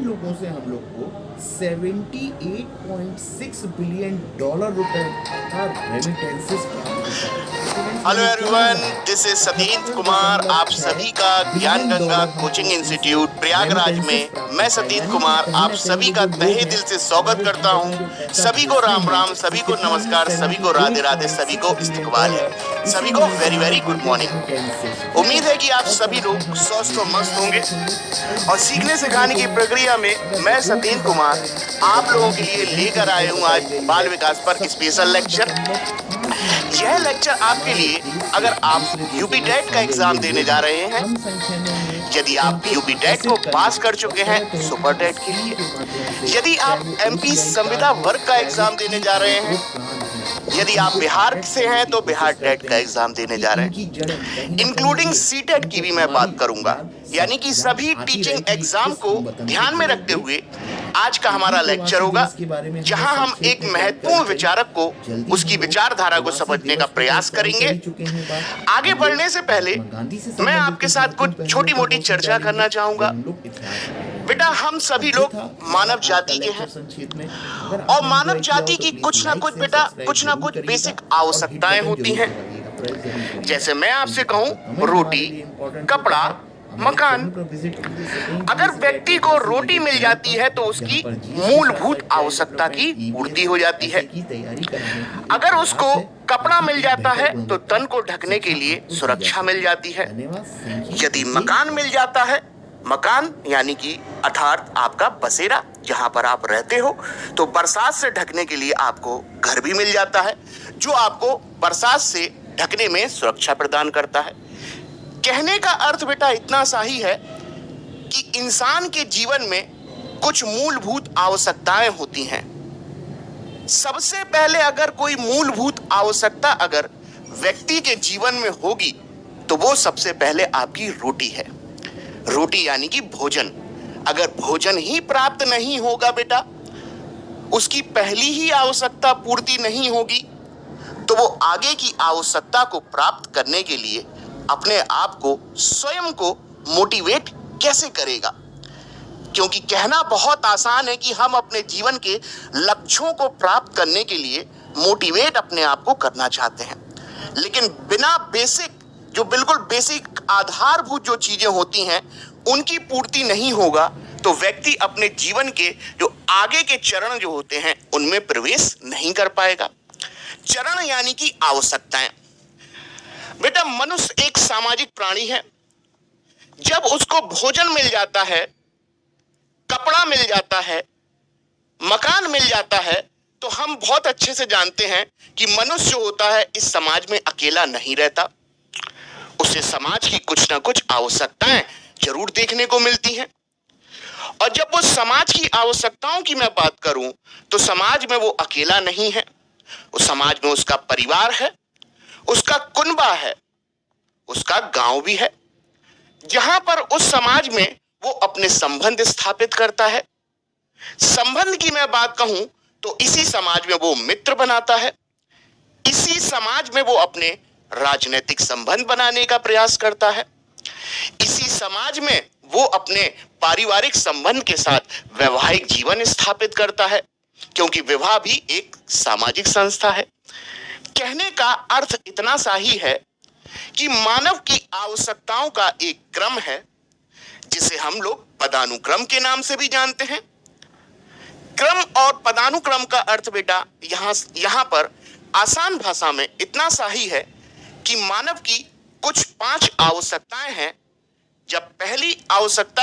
लोगों से हम लोग को $78.6 बिलियन रुपए का रेमिटेंसेस प्राप्त होता है। Hello everyone, this is Satish Kumar. आप सभी का ज्ञान गंगा कोचिंग इंस्टीट्यूट प्रयागराज में मैं सतीश कुमार आप सभी का तहे दिल से स्वागत करता हूं। सभी को राम राम, सभी को नमस्कार, सभी को राधे राधे, सभी को इस्तकबाल है, सभी को वेरी वेरी गुड मॉर्निंग। उम्मीद है कि आप सभी लोग स्वस्थ और मस्त होंगे और सीखने सिखाने की प्रक्रिया में मैं सतीश कुमार आप लोगों के लिए लेकर आए हूं आज बाल विकास पर स्पेशल लेक्चर। यह लेक्चर आपके लिए अगर आप यूपी टेट का एग्जाम देने जा रहे हैं, यदि आप यूपी टेट को पास कर चुके हैं सुपर टेट के लिए, यदि आप एमपी संविदा वर्ग का एग्जाम देने जा रहे हैं, यदि आप बिहार से हैं तो बिहार टेट का एग्जाम देने जा रहे हैं, इंक्लूडिंग सीटेट की भी मैं बात करूंगा। यानी कि सभी टीचिंग एग्जाम को ध्यान में रखते हुए आज का हमारा लेक्चर होगा, जहां हम एक महत्वपूर्ण विचारक को उसकी विचारधारा को समझने का प्रयास करेंगे। आगे बढ़ने से पहले मैं आपके साथ कुछ छोटी मोटी चर्चा करना चाहूंगा। बेटा, हम सभी लोग मानव जाति के हैं और मानव जाति की कुछ ना कुछ बेसिक आवश्यकताएं होती हैं। जैसे मैं आपसे कहूं, रोटी, कपड़ा, मकान। अगर व्यक्ति को रोटी मिल जाती है तो उसकी मूलभूत आवश्यकता की पूर्ति हो जाती है। अगर उसको कपड़ा मिल जाता है तो तन को ढकने के लिए सुरक्षा मिल जाती है। यदि मकान मिल जाता है, मकान यानी कि अर्थात आपका बसेरा जहां पर आप रहते हो, तो बरसात से ढकने के लिए आपको घर भी मिल जाता है, जो आपको बरसात से ढकने में सुरक्षा प्रदान करता है। कहने का अर्थ बेटा इतना सा ही है कि इंसान के जीवन में कुछ मूलभूत आवश्यकताएं होती हैं। सबसे पहले अगर कोई मूलभूत आवश्यकता अगर व्यक्ति के जीवन में होगी तो वो सबसे पहले आपकी रोटी है। रोटी यानी कि भोजन। अगर भोजन ही प्राप्त नहीं होगा बेटा, उसकी पहली ही आवश्यकता पूर्ति नहीं होगी, तो वो आगे की आवश्यकता को प्राप्त करने के लिए अपने आप को स्वयं को मोटिवेट कैसे करेगा? क्योंकि कहना बहुत आसान है कि हम अपने जीवन के लक्ष्यों को प्राप्त करने के लिए मोटिवेट अपने आप को करना चाहते हैं, लेकिन बिना बेसिक, जो बिल्कुल बेसिक आधारभूत जो चीजें होती हैं, उनकी पूर्ति नहीं होगा तो व्यक्ति अपने जीवन के जो आगे के चरण जो होते हैं उनमें प्रवेश नहीं कर पाएगा। चरण यानी कि आवश्यकताएं। बेटा, मनुष्य एक सामाजिक प्राणी है। जब उसको भोजन मिल जाता है, कपड़ा मिल जाता है, मकान मिल जाता है, तो हम बहुत अच्छे से जानते हैं कि मनुष्य जो होता है इस समाज में अकेला नहीं रहता। उसे समाज की कुछ ना कुछ आवश्यकताएं जरूर देखने को मिलती हैं। और जब वो समाज की आवश्यकताओं की मैं बात करूं तो समाज में वो अकेला नहीं है। उस समाज में उसका परिवार है, उसका कुनबा है, उसका गांव भी है, जहां पर उस समाज में वो अपने संबंध स्थापित करता है। संबंध की मैं बात कहूं तो इसी समाज में वो मित्र बनाता है, इसी समाज में वो अपने राजनीतिक संबंध बनाने का प्रयास करता है, इसी समाज में वो अपने पारिवारिक संबंध के साथ वैवाहिक जीवन स्थापित करता है, क्योंकि विवाह भी एक सामाजिक संस्था है। कहने का अर्थ इतना सा ही है कि मानव की आवश्यकताओं का एक क्रम है, जिसे हम लोग पदानुक्रम के नाम से भी जानते हैं। क्रम और पदानुक्रम का अर्थ बेटा यहां पर आसान भाषा में इतना सा ही है कि मानव की कुछ 5 आवश्यकताएं हैं। जब पहली आवश्यकता